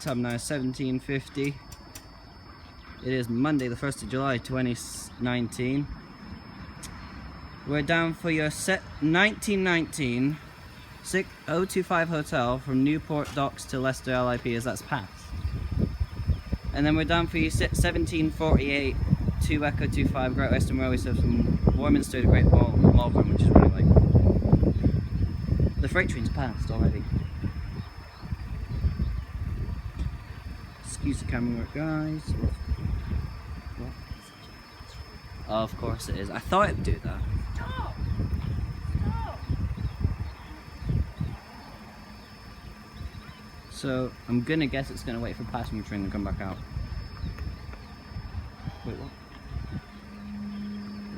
time now is 17:50. It is Monday the 1st of July 2019. We're down for your 1919 025 hotel from Newport Docks to Leicester LIP, as that's passed. And then we're down for your 1748 2 Echo 25 Great Western Railway service from Warminster to Great Malvern, which is really like. The freight train's passed already. Excuse the camera work, guys. What? Oh, of course it is. I thought it would do that. Stop! Stop! So I'm gonna guess it's gonna wait for passenger train and come back out. Wait, what?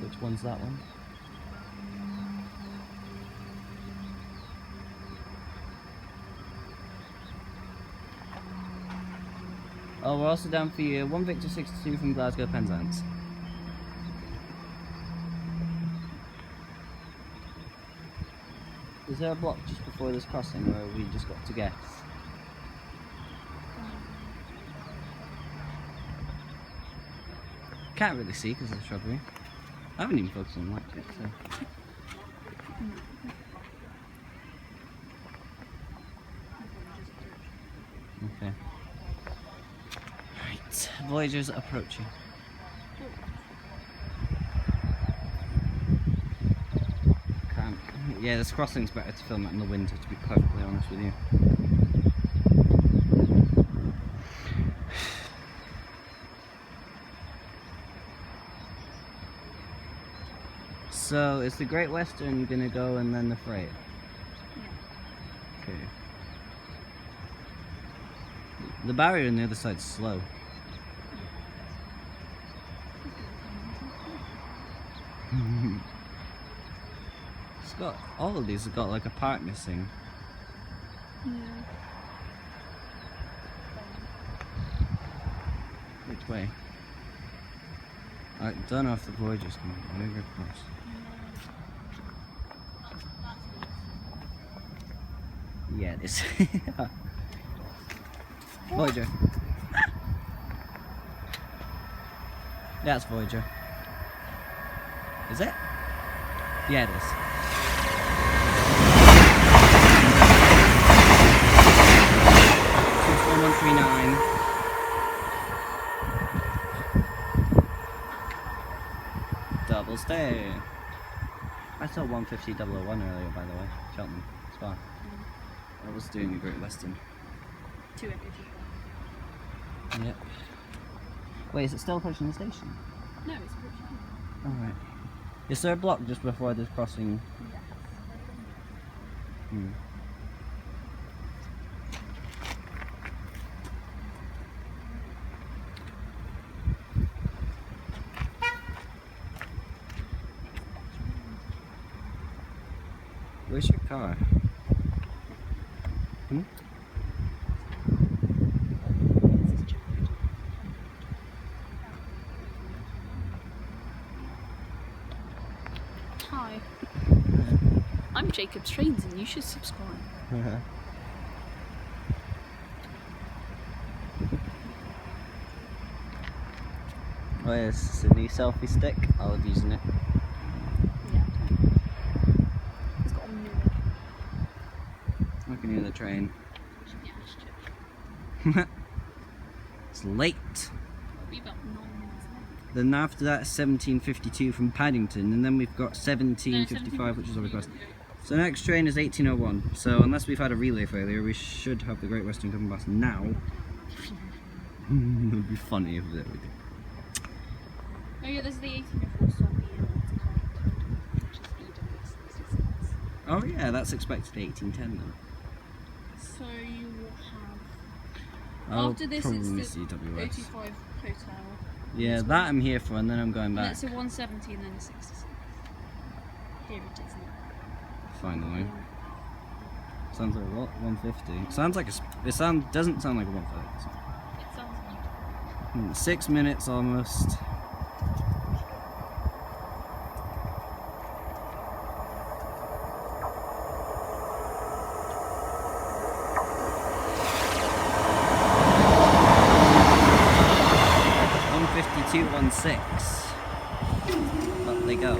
Which one's that one? Oh, we're also down for you 1 Victor 62 from Glasgow Penzance. Is there a block just before this crossing, or we just got to guess? Can't really see because of the shrubbery. I haven't even focused on the light yet, so. Okay. Right, Voyager's approaching. Can't. Yeah, this crossing's better to film it in the winter, to be perfectly honest with you. So, is the Great Western gonna go and then the freight? Yeah. Okay. The barrier on the other side's slow. It's got, all of these have got like a part missing. Yeah. Which way? I don't know if the Voyager's coming. Move across. Yeah, it is. Voyager. That's Voyager. Is it? Yeah, it is. 64139. Double stay. I saw 150.001 earlier, by the way. Cheltenham Spa. I was doing the Great Western. 2 Echo 25. Yep. Wait, is it still approaching the station? No, it's approaching. Alright. Is there a block just before this crossing? Yes. Hmm. Where's your car? Hmm? Hi. I'm 𝐂𝐫𝐶 and you should subscribe. Oh yes, it's a new selfie stick. I love using it. Yeah. It's got a mirror. I can hear the train. Yeah, it's chill. It's late. It'll be about 9 minutes late. Then after that, 1752 from Paddington, and then we've got 1755, which is already crossed. So the next train is 1801. So unless we've had a relay failure, we should have the Great Western coming past now. It would be funny if we did. Oh yeah, there's the 1804 stop here. Which is EWS66. Oh yeah, that's expected 1810 then. So you will have. I'll After this, probably it's the CWS. 025 hotel. Yeah, that I'm here for, and then I'm going And back. that's a 170 and then a 66. Here it is now. Finally. Sounds like what? 150. Sounds like doesn't sound like a 130. So. It sounds beautiful. 6 minutes almost. 6. Up they go.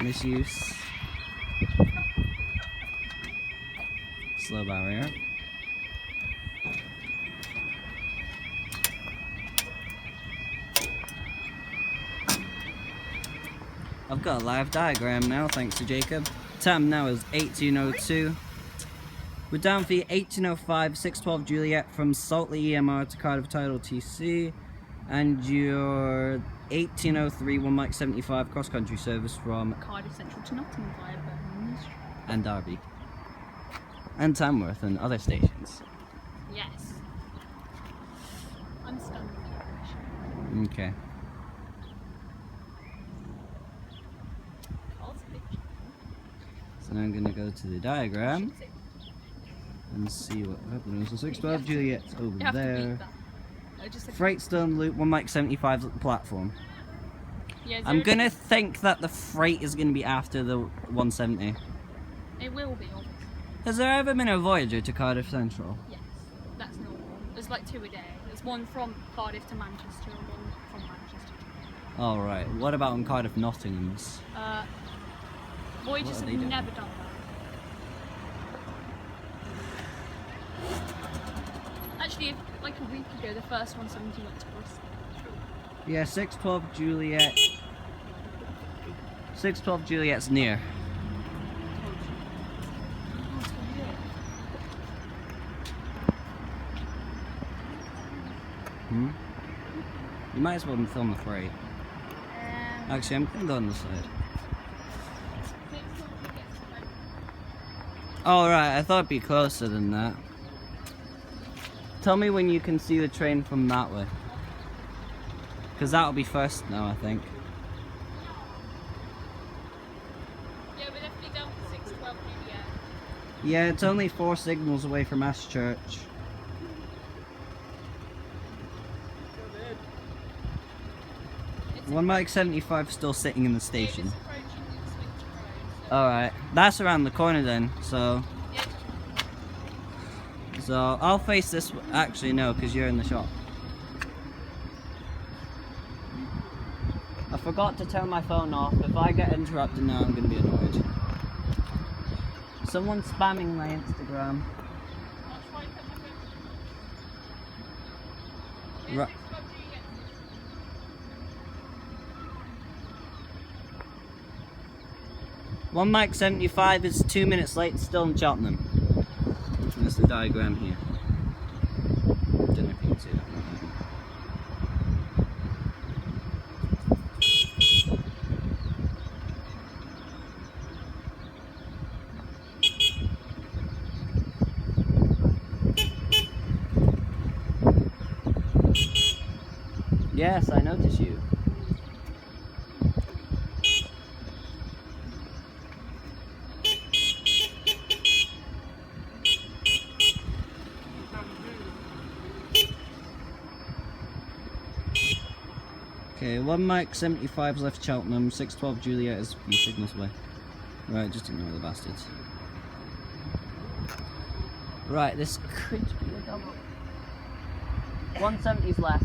Misuse. Slow barrier. I've got a live diagram now, thanks to Jacob. Time now is 1802. We're down for your 1805 612 Juliet from Saltley EMR to Cardiff Tidal TC, and your 1803 1 Mike 75 cross country service from Cardiff Central to Nottingham via Birmingham. and Derby and Tamworth and other stations. Yes. I'm stunned with the Okay. So now I'm going to go to the diagram and see what happens. So 612 Juliet's over there. Freightstone loop 1 Mike 75 at the platform. Yeah, I'm going to think that the freight is going to be after the 170. It will be, obviously. Has there ever been a Voyager to Cardiff Central? Yes, that's normal. There's like 2 a day. There's one from Cardiff to Manchester and one from Manchester to Alright, what about on Cardiff Nottingham's? Voyagers have never done that. Actually, like a week ago, the first 170 went to Bristol. Yeah, 612 Juliet. 612 Juliet's near. You might as well film the freight. Actually, I'm gonna go on the side. Alright, I thought it'd be closer than that. Tell me when you can see the train from that way. Because that'll be first now, I think. Yeah, we're definitely down for 612 Juliet. Yeah, it's only 4 signals away from Ashchurch. One Mike 75 still sitting in the station. Alright, that's around the corner then, so... So, I'll face this... Actually, no, because you're in the shop. I forgot to turn my phone off. If I get interrupted now, I'm going to be annoyed. Someone's spamming my Instagram. Right. One Mike 75 is 2 minutes late, still in Cheltenham. That's the diagram here. Don't know if you can see that. Yes, I notice you. Okay, 1 Mike 75's left Cheltenham, 612 Juliet is a few signals away. Right, just ignore the bastards. Right, this could be a double. 170's left.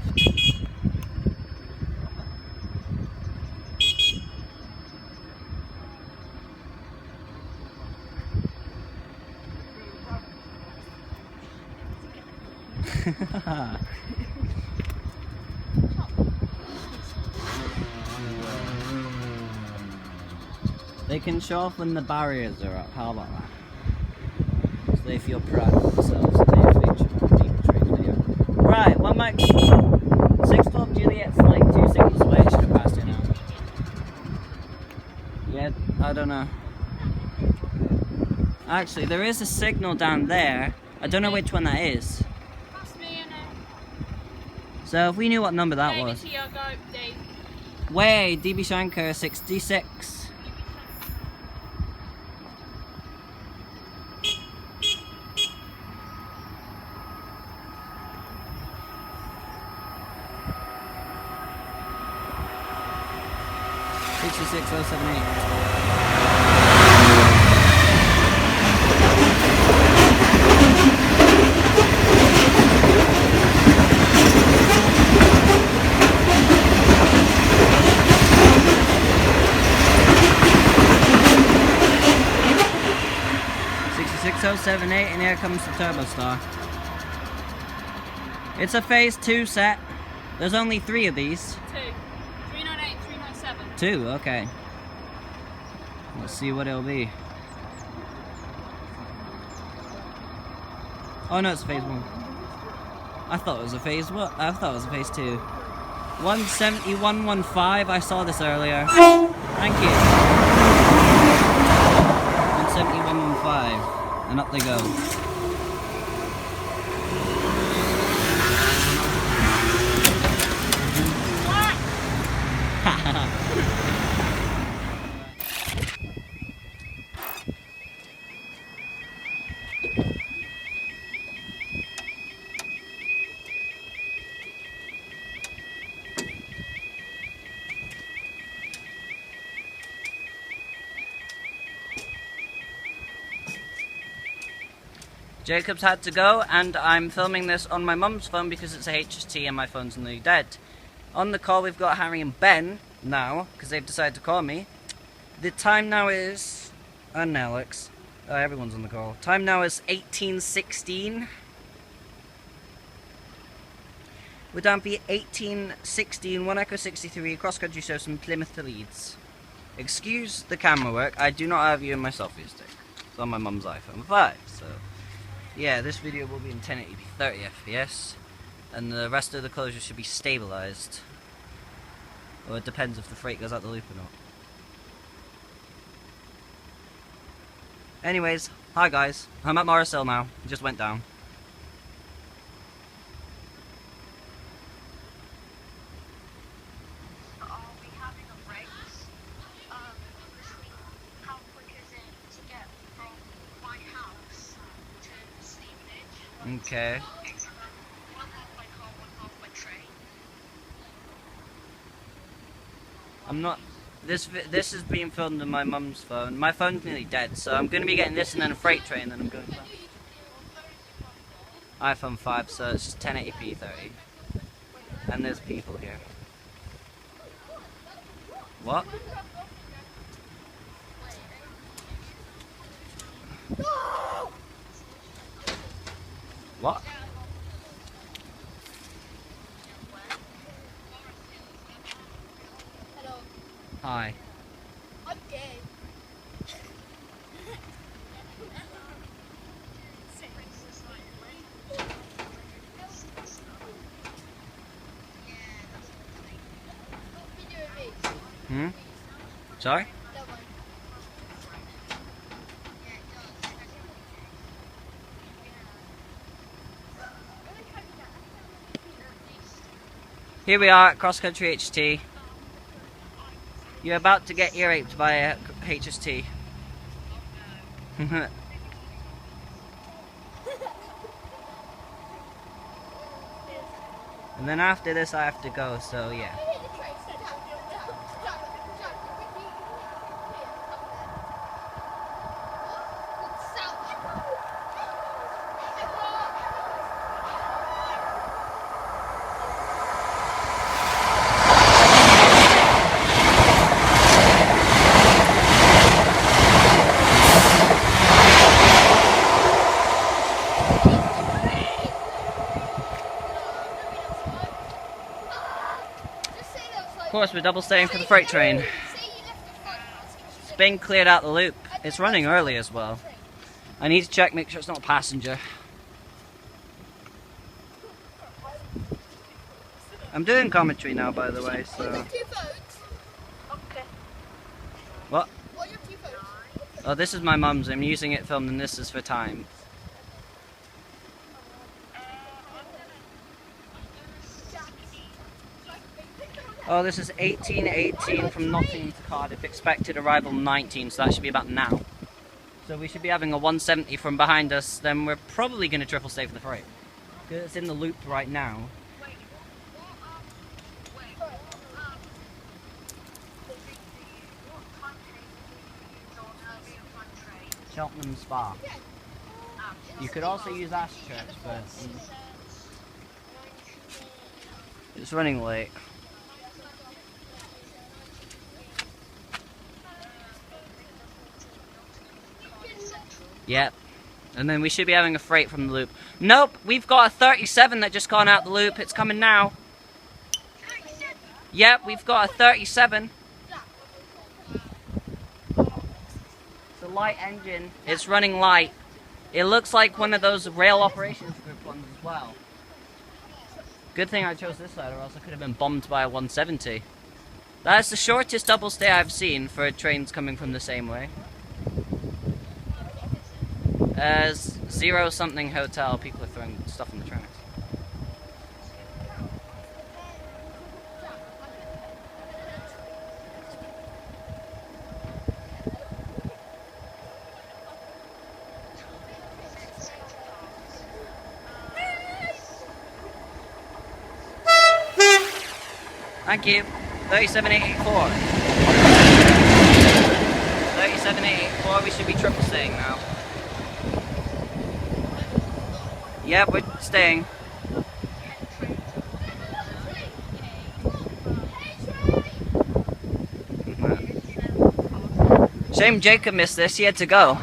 They can show off when the barriers are up, how about that? So they feel proud of themselves and they feature on the train video. Right, 1 Mike 612 Juliet's like 2 signals away, should have passed it now. Yeah, I don't know. Actually, there is a signal down there. I don't know which one that is. So if we knew what number that was. Way, DB Shanker 66. 𝐂𝐫𝐸, and here comes the Turbo Star. It's a phase 2 set. There's only 3 of these. 2. 398, 397. 2, okay. Let's see what it'll be. Oh no, it's phase 1. I thought it was a phase 1. I thought it was a phase 2. 17115. I saw this earlier. Thank you. 17115. And up they go. Jacob's had to go, and I'm filming this on my mum's phone because it's a HST and my phone's nearly dead. On the call we've got Harry and Ben now, because they've decided to call me. The time now is... and Alex. Oh, everyone's on the call. Time now is 18:16. We're down for 18:16, 1 Echo 63, cross-country shows from Plymouth to Leeds. Excuse the camera work, I do not have you in my selfie stick. It's on my mum's iPhone 5, so... yeah, this video will be in 1080p 30 FPS, and the rest of the closure should be stabilised. Or it depends if the freight goes out the loop or not. Anyways, hi guys, I'm at Morris Hill now, it just went down. Are we having a race? How quick is it to get from my house to Stevenage? Okay. One half by car, one half by train. I'm not... This is being filmed on my mum's phone. My phone's nearly dead, so I'm going to be getting this and then a freight train, then I'm going back. iPhone 5, so it's just 1080p 30. And there's people here. What? What? Hello. Hi. I'm dead. Hmm? Sorry? That one. Here we are at Cross Country HT. You're about to get ear raped by a HST. And then after this I have to go, so yeah. Of course, we're double staying for the freight train. It's been cleared out the loop. It's running early as well. I need to check, make sure it's not a passenger. I'm doing commentary now, by the way, so... Two phones. Okay. What? What are your two phones? Oh, this is my mum's. I'm using it filmed, and this is for time. Oh, this is 18:18 from Nottingham to Cardiff. Expected arrival 19, so that should be about now. So we should be having a 170 from behind us. Then we're probably going to triple stay for the freight, because it's in the loop right now. Cheltenham Spa. You could also use Ashchurch, but it's running late. Yep. And then we should be having a freight from the loop. Nope, we've got a 37 that just gone out the loop. It's coming now. Yep, we've got a 37. It's a light engine. It's running light. It looks like one of those rail operations group ones as well. Good thing I chose this side, or else I could have been bombed by a 170. That's the shortest double stay I've seen for trains coming from the same way. Zero something hotel. People are throwing stuff on the tracks. Thank you. 37884. 37884. We should be triple staying now. Yep, we're staying. Shame Jacob missed this. He had to go.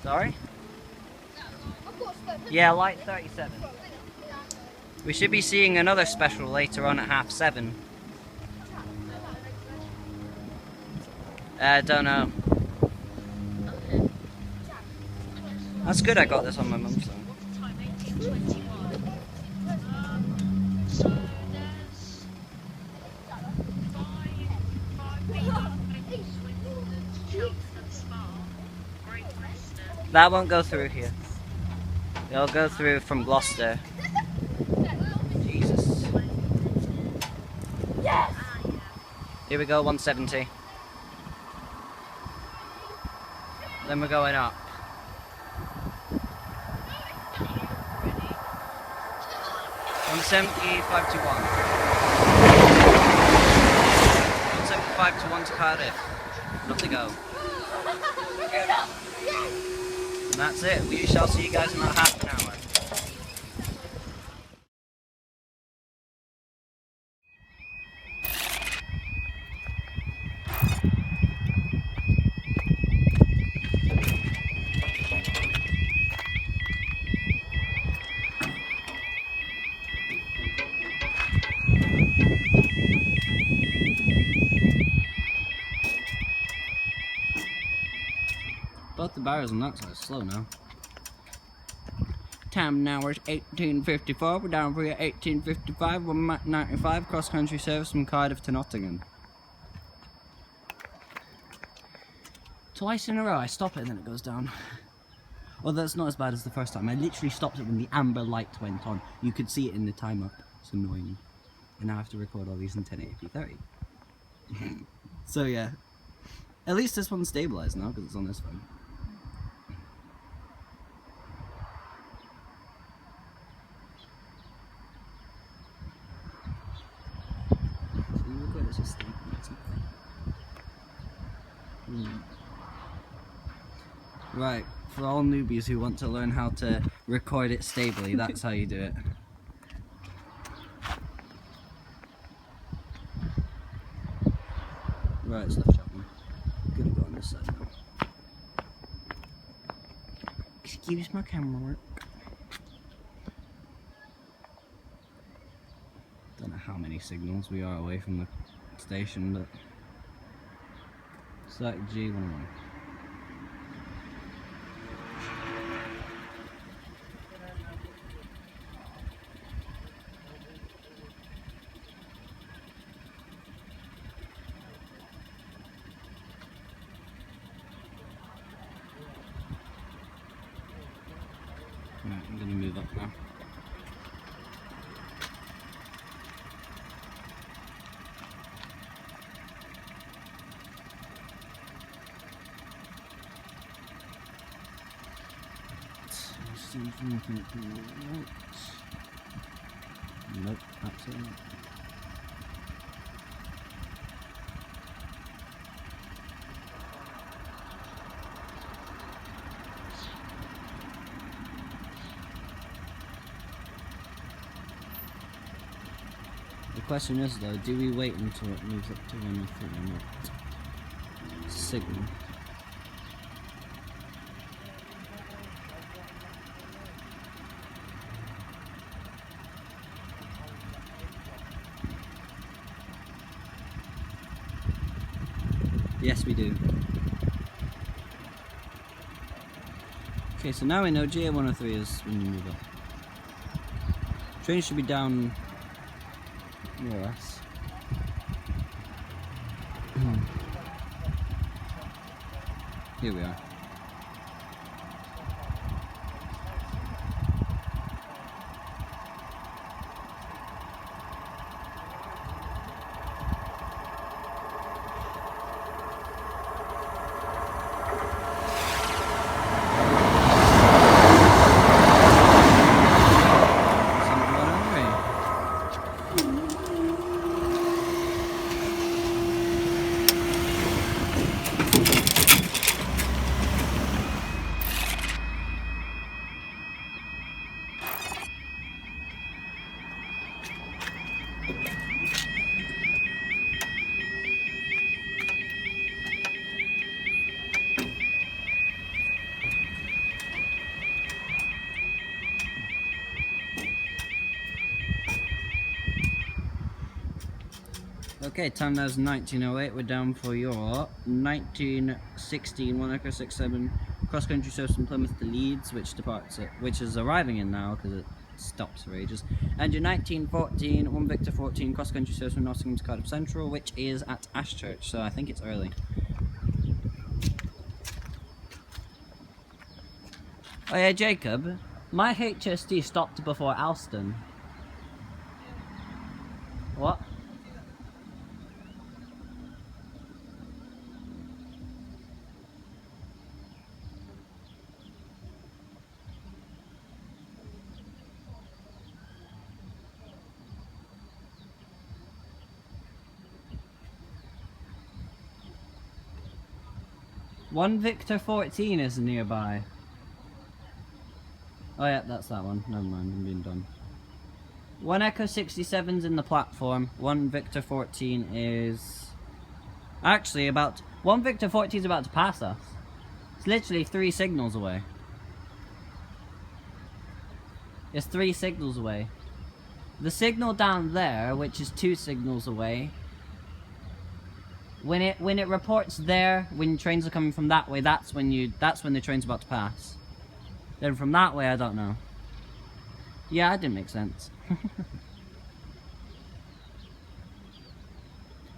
Sorry? Yeah, light 37. We should be seeing another special later on at 7:30. Don't know. That's good I got this on my mum's phone. That won't go through here. It'll go through from Gloucester. Jesus. Yes! Here we go, 170. Then we're going up. 175 to 1 to Cardiff. Not to go. And that's it. We shall see you guys in about half an hour. Both the barriers on that side are slow now. Time now is 18:54. We're down for you 18:55. We're Mach 95 cross country service from Cardiff to Nottingham. Twice in a row I stop it and then it goes down. Well, that's not as bad as the first time. I literally stopped it when the amber light went on. You could see it in the time up. It's annoying. And now I have to record all these in 1080p30. So yeah. At least this one's stabilized now because it's on this phone. Right, for all newbies who want to learn how to record it stably, that's how you do it. Right, it's left Chapman. I'm gonna go on this side now. Excuse my camera work. Don't know how many signals we are away from the station, but it's like G101. Right, I'm going to move up now. Nope, absolutely not. The question is though, do we wait until it moves up to 103 or not? Signal. Yes, we do. Okay, so now we know GA103 is when you move up. Train should be down more or less. Here we are. Okay, time now is 19:08. We're down for your 1916 𝐾𝐿 cross-country service from Plymouth to Leeds, which is arriving in now because it stops for ages. And your 1914 1 Victor 14 cross-country service from Nottingham to Cardiff Central, which is at Ashchurch, so I think it's early. Oh yeah, Jacob, my HSD stopped before Alston. What? One Victor 14 is nearby. Oh yeah, that's that one. Never mind, I'm being done. One Echo 67's in the platform. One Victor 14 is actually about. One Victor 14 is about to pass us. It's literally 3 signals away. It's 3 signals away. The signal down there, which is 2 signals away. When it reports there, when trains are coming from that way, that's when the train's about to pass. Then from that way, I don't know. Yeah, that didn't make sense.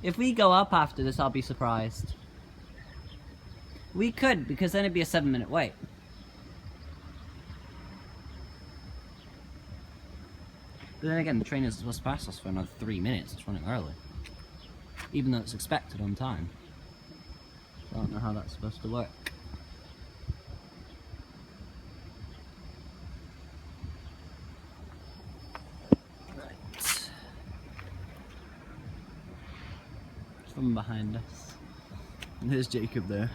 If we go up after this, I'll be surprised. We could, because then it'd be a 7-minute wait. But then again, the train is supposed to pass us for another 3 minutes. It's running early. Even though it's expected on time. I don't know how that's supposed to work. Right. It's from behind us. And there's Jacob there.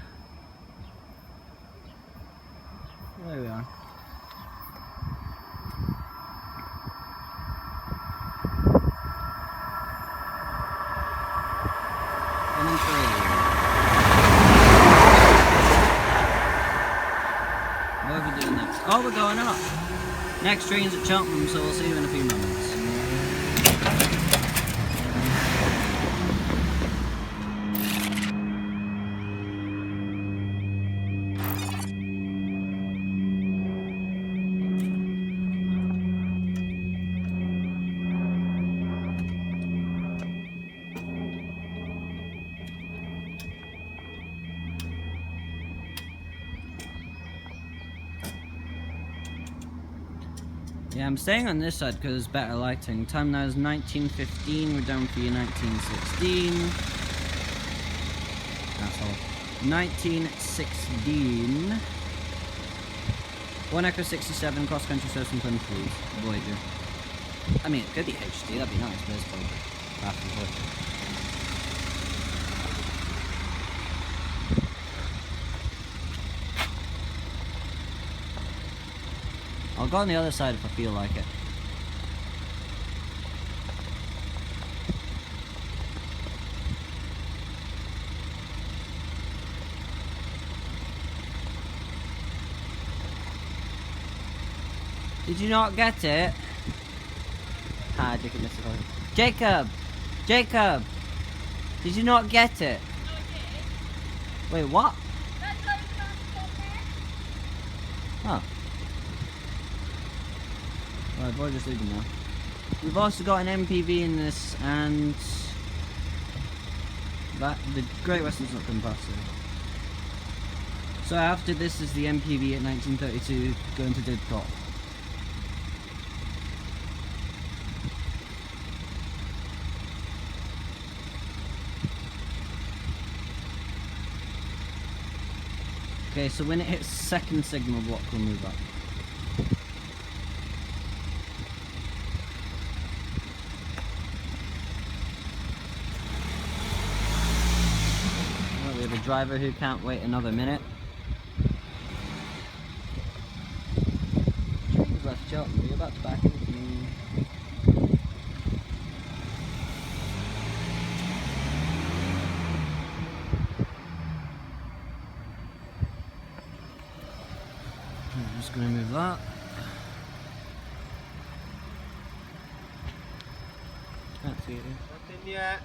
There we are. What are we doing next? Oh, we're going up! Next train's at Cheltenham, so we'll see you in a few moments. Yeah, I'm staying on this side because there's better lighting. Time now is 19:15. We're down for your 1916. That's all. 1916. One Echo 67 cross country service from Plymouth to Leeds. Voyager. I mean, it could be HD. That'd be nice, but it's probably half the work. I'll go on the other side if I feel like it. Did you not get it? Ah, Jacob missed it. Jacob! Jacob! Did you not get it? No, I did. Wait, what? That's why it's not there. Oh. Right, boy, just leaving now. We've also got an MPV in this, and that the Great Western's not been past there. So after this is the MPV at 1932 going to Didcot. Okay, so when it hits second signal block, we'll move up. Well, we have a driver who can't wait another minute. Train's left Cheltenham, are you about to back into me? I'm just going to move that. Can't see it. Nothing yet.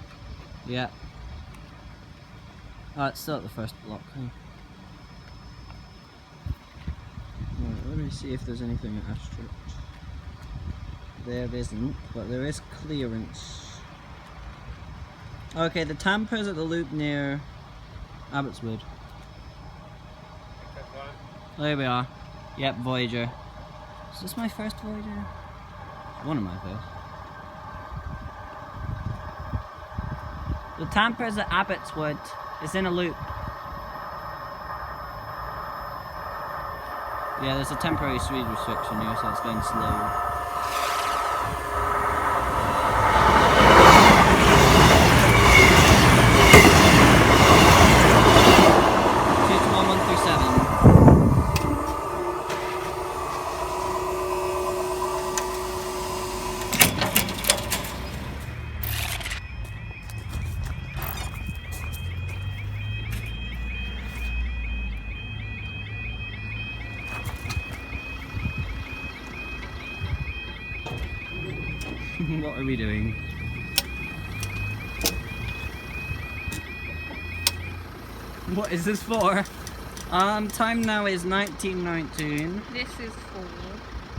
Yeah. Oh, it's still at the first block. Huh? Right, let me see if there's anything at Astrocht. There isn't, but there is clearance. Okay, the Tamper's at the loop near Abbotswood. There we are. Yep, Voyager. Is this my first Voyager? One of my first. The Tamper's at Abbotswood. It's in a loop. Yeah, there's a temporary speed restriction here, so it's going slow. What are we doing? What is this for? Time now is 19:19. This is for.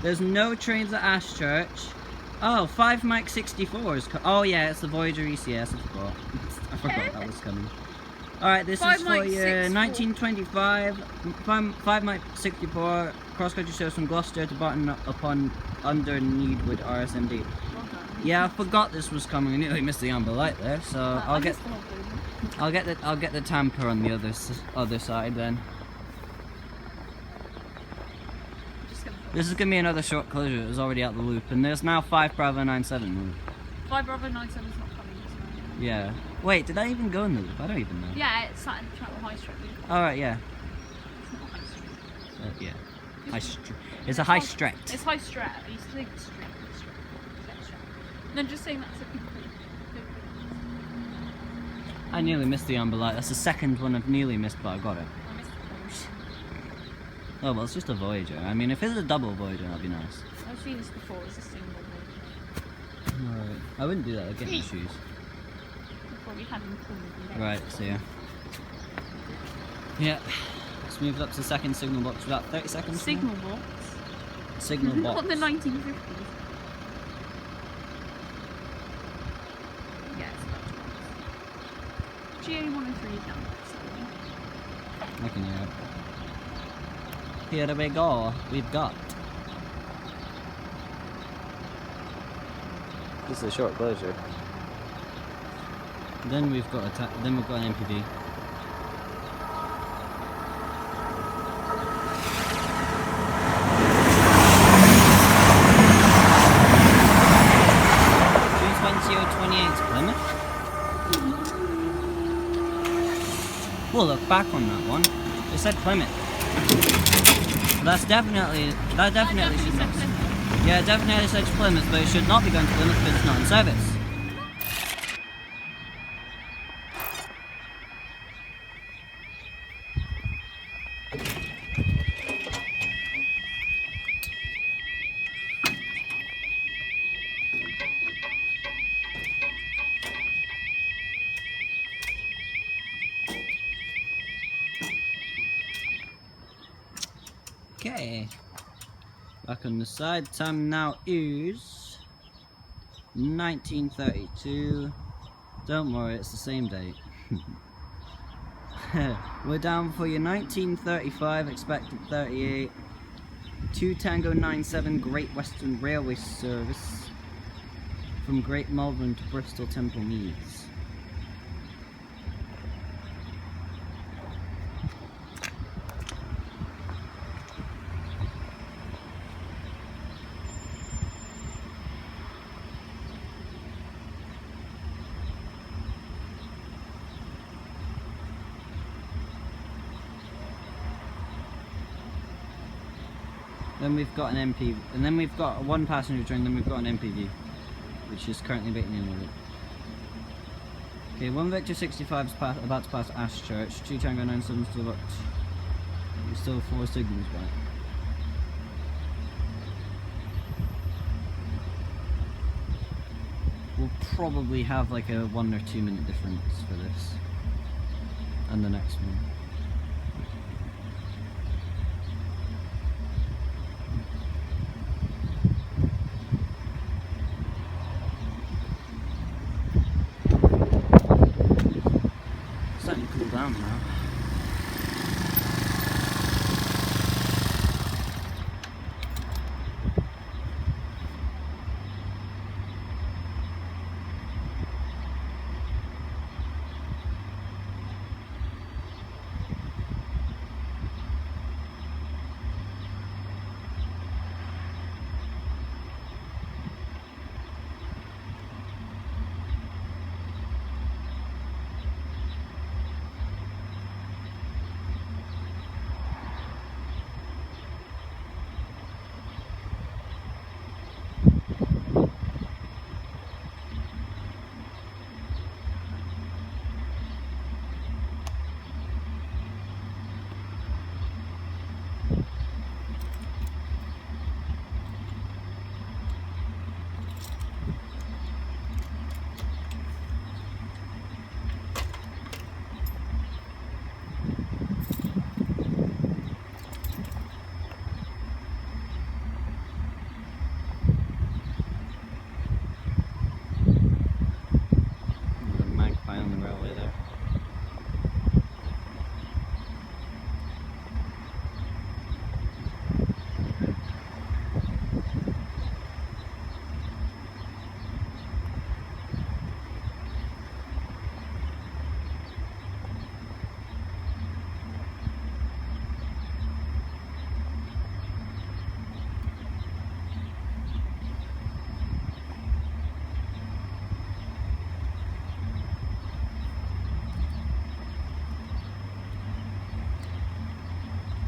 There's no trains at Ashchurch. Oh, 5 Mike 64s. Oh yeah, it's the Voyager ECS. I forgot that was coming. Alright, this is for your 1925 5 Mike 64 cross country shows from Gloucester to Barton upon under Needwood RSMD. Yeah, I forgot this was coming. I nearly missed the amber light there, so I'll get the Tamper on the other side then. This is gonna be another short closure. It was already out the loop, and there's now 5 Bravo 97. 5 Bravo 97 is not coming this way. Yeah. Wait, did I even go in the loop? I don't even know. Yeah, it's sat in the track high street loop. Alright, yeah. It's not high street. Yeah. It's a high street. It's high street. You think street. No, just saying that's a people. I nearly missed the amber light. That's the second one I've nearly missed, but I got it. I missed the Voyager. Oh, well, it's just a Voyager. I mean, if it's a double Voyager, that'd be nice. I've seen this before. It's a single Voyager. Alright. I wouldn't do that. I'd get my shoes. Before we had them pulled. Right, so yeah. Yeah. Let's move up to the second signal box. About 30 seconds. Signal box? Signal box. Not the 1950s. GA103 is down there, I can hear it. Here we go. We've got. This is a short closure. Then we've got an MPV. Plymouth. We'll look back on that one. It said Plymouth. That definitely should not. Yeah, it definitely says Plymouth, but it should not be going to Plymouth because it's not in service. Okay, back on the side. Time now is 1932. Don't worry, it's the same date. We're down for your 1935, expected 38. 2 Tango 97 Great Western Railway service from Great Malvern to Bristol Temple Meads. Then we've got an MPV, and then we've got a 1 passenger train, then we've got an MPV, which is currently waiting in with it. Okay, 1 Victor 65 is about to pass Ashchurch, 2 Tango 97 still got, still 4 signals back. We'll probably have like a 1 or 2 minute difference for this, and the next one. Down now.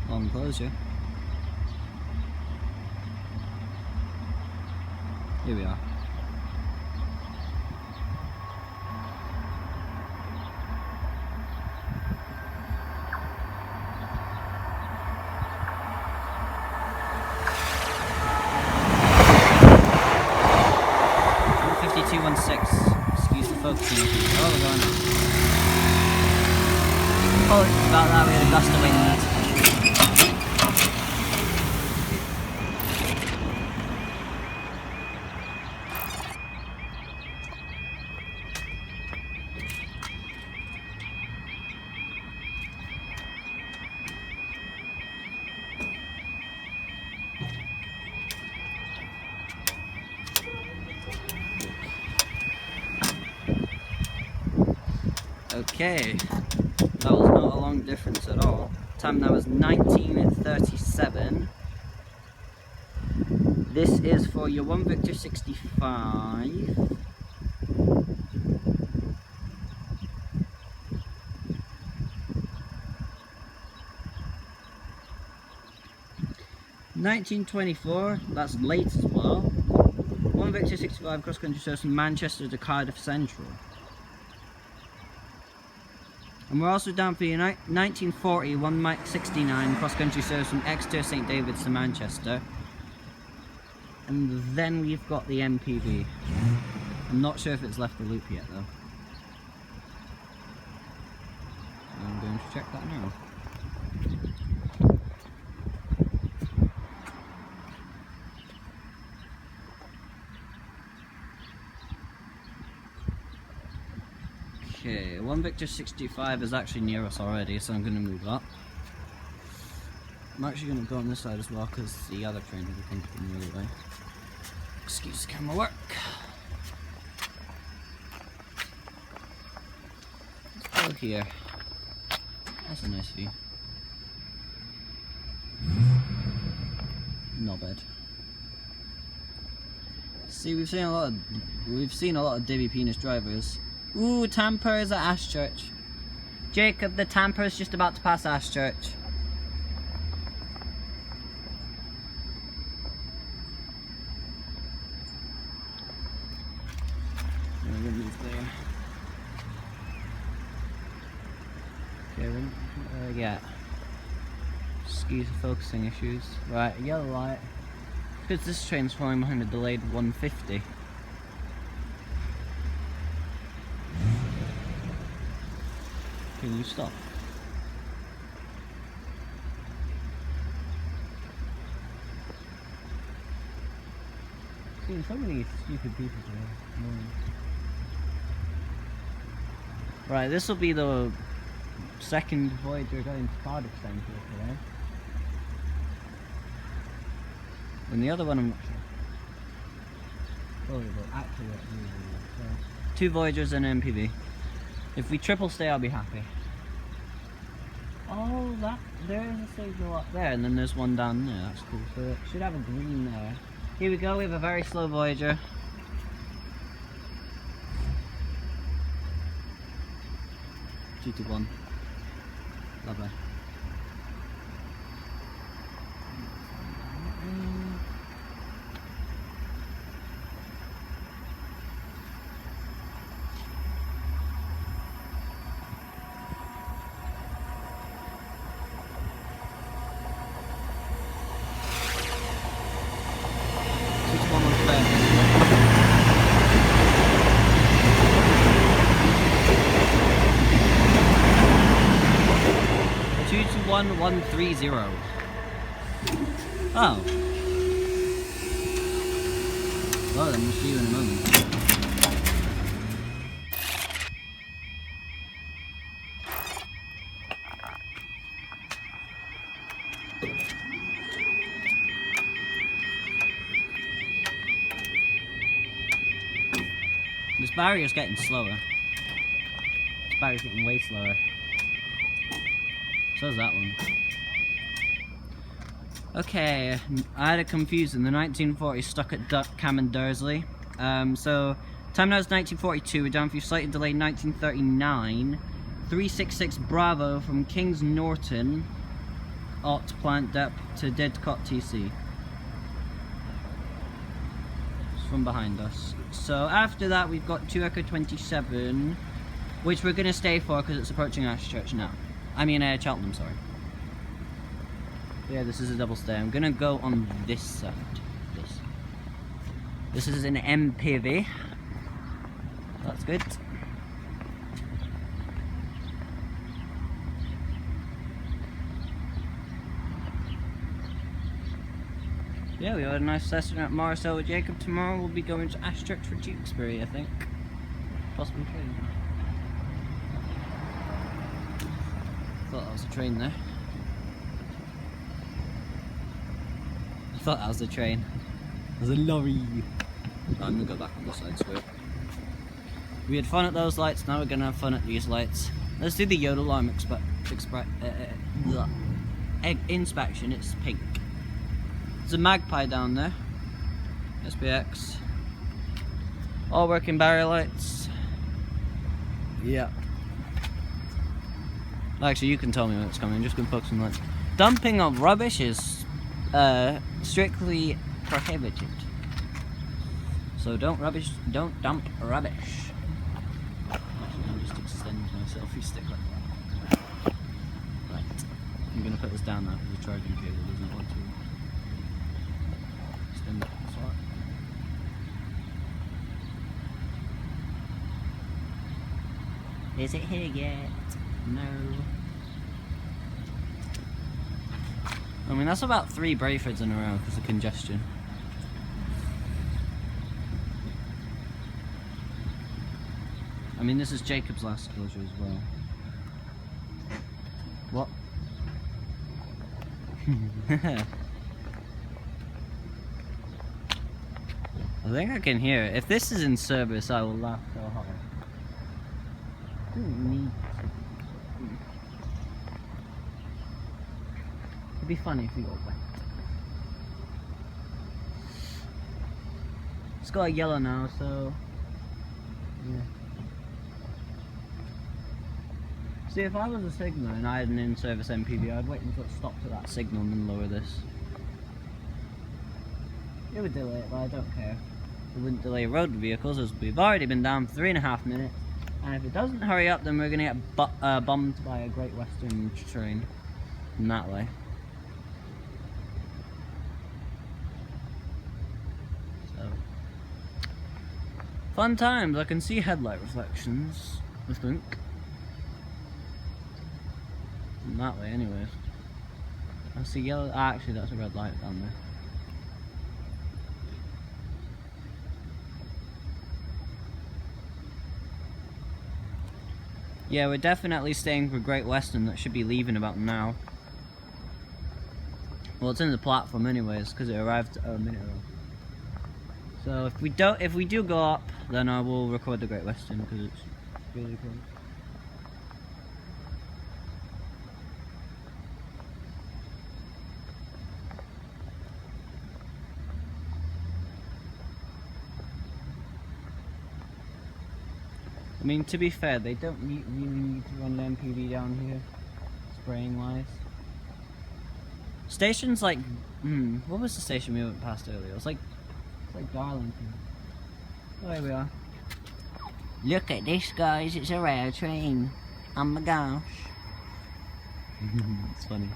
Long closure. Here we are. Excuse the focusing. Oh, we're going. Apologies about that, we had a gust of wind. Okay, that was not a long difference at all. Time now is 19:37. This is for your 1 Victor 65. $19.24, that's late as well. 1 Victor 65 cross-country service from Manchester to Cardiff Central. And we're also down for your 1940 1 Mike 69 cross-country service from Exeter St David's to Manchester. And then we've got the MPV. I'm not sure if it's left the loop yet though. I'm going to check that now. Okay, 1Victor65 is actually near us already, so I'm going to move up. I'm actually going to go on this side as well because the other train will come from the other way. Excuse the camera work. Let's go here. That's a nice view. Not bad. See, we've seen a lot of divvy penis drivers. Ooh, Tamper is at Ashchurch. Jacob, the Tamper is just about to pass Ashchurch. Okay, yeah. Excuse the focusing issues. Right, yellow light. Because this train's falling behind a delayed 150. Can you stop? See, so many stupid people today. Right, this will be the second Voyager going to Cardiff Centre today. And the other one I'm not sure. Oh, but actually, so 2 Voyagers and an MPV. If we triple stay, I'll be happy. Oh, there is a signal up there, and then there's one down there. That's cool. So it should have a green there. Here we go. We have a very slow Voyager. Two to 1. Lovely. Two to 130. Oh. Well, then we'll see you in a moment. This barrier's getting slower. This barrier's getting way slower. So is that one. Okay, I had it confused. In the 1940s, stuck at 𝐾𝐽𝐿. So, time now is 1942. We're down for slightly delayed 1939. 366 Bravo from Kings Norton, Ott Plant Dep to Didcot TC. It's from behind us. So after that, we've got 2 Echo 27, which we're gonna stay for because it's approaching Ashchurch now. I mean, Cheltenham, sorry. Yeah, this is a double stay. I'm gonna go on this side. This is an MPV. That's good. Yeah, we had a nice session at Marcel with Jacob. Tomorrow we'll be going to Ashchurch for Tewkesbury, I think. Possibly train. Thought that was a train there. I thought that was a train. There's a lorry. I'm gonna go back on the side square. We had fun at those lights, now we're gonna have fun at these lights. Let's do the Yodel alarm inspection. It's pink. There's a magpie down there. SPX. All working barrier lights. Yeah. Actually, you can tell me when it's coming. I'm just gonna focus on lights. Dumping of rubbish is strictly prohibited. So don't dump rubbish. Actually, I'll just extend my selfie stick like that. Right. I'm gonna put this down now because the charging cable doesn't want to extend it. Is it here yet? No. I mean, that's about 3 Brayfords in a row because of congestion. I mean, this is Jacob's last closure as well. What? I think I can hear it. If this is in service, I will laugh so hard. I don't need to. It'd be funny if we got wet. It's got a yellow now, so yeah. See, if I was a signal and I had an in-service MPV, I'd wait until it stopped at that signal and then lower this. It would delay it, but I don't care. It wouldn't delay road vehicles, as we've already been down for 3.5 minutes. And if it doesn't hurry up, then we're going to get bombed by a Great Western train. In that way. So. Fun times. I can see headlight reflections, I think. In that way, anyways. I see yellow. Actually, that's a red light down there. Yeah, we're definitely staying for Great Western. That should be leaving about now. Well, it's in the platform anyways, because it arrived a minute ago. So if we do go up, then I will record the Great Western because it's really cool. I mean, to be fair, they don't really need to run the MPV down here, spraying wise. Stations like, what was the station we went past earlier? It's like Darlington. Oh, here we are. Look at this, guys, it's a rail train. Oh my gosh. It's funny.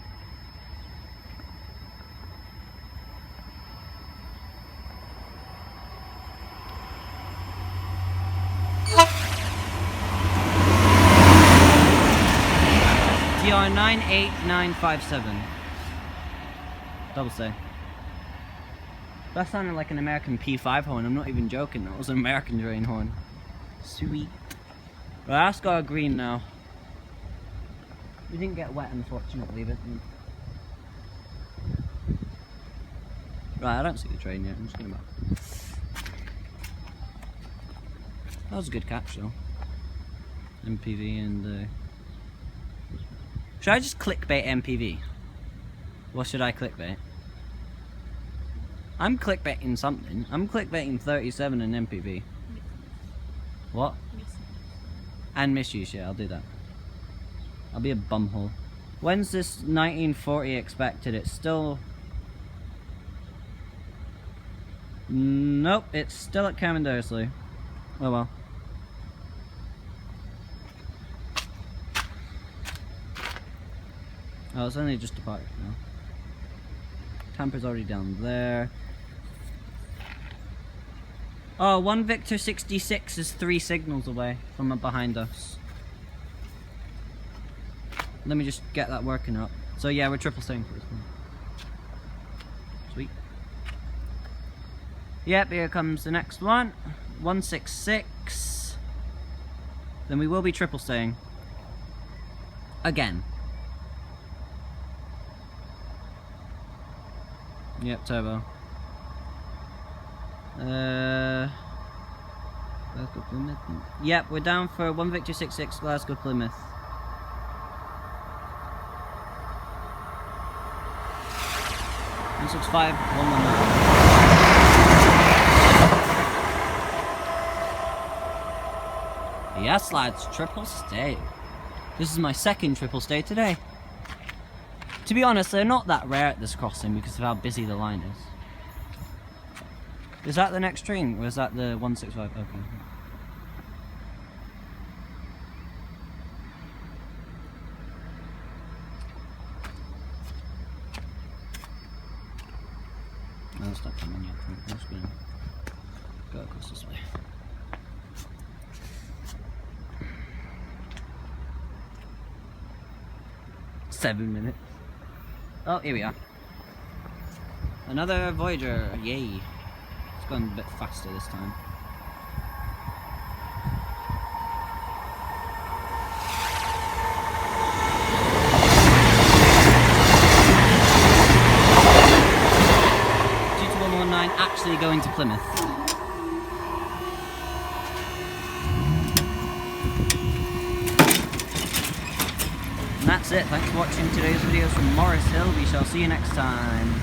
TR 98957. Double say. That sounded like an American P5 horn. I'm not even joking. That was an American train horn. Sweet. Right, that's got a green now. We didn't get wet, unfortunately, but right, I don't see the train yet. I'm just gonna back. That was a good catch, though. MPV and. Should I just clickbait MPV? What should I clickbait? I'm clickbaiting something. I'm clickbaiting 37 and MPV. What? And misuse, yeah, I'll do that. I'll be a bumhole. When's this 1940 expected? It's still... Nope, it's still at 𝐾𝐿𝐴. Oh well. Oh, it's only just departed now. Tamper's already down there. Oh, 1 Victor 66 is 3 signals away from behind us. Let me just get that working up. So yeah, we're triple staying for this one. Sweet. Yep, here comes the next one. 166. Then we will be triple staying. Again. Yep, turbo. Glasgow Plymouth. Yep, we're down for 1 Victor 66 Glasgow Plymouth. Six five 119. Yes, lads, triple stay. This is my second triple stay today. To be honest, they're not that rare at this crossing because of how busy the line is. Is that the next train, or is that the 165? Okay. No, it's not coming yet. I'm just gonna go across this way. Seven minutes. Oh, here we are. Another Voyager, yay. It's going a bit faster this time. Plymouth. And that's it. Thanks for watching today's videos from Morris Hill. We shall see you next time.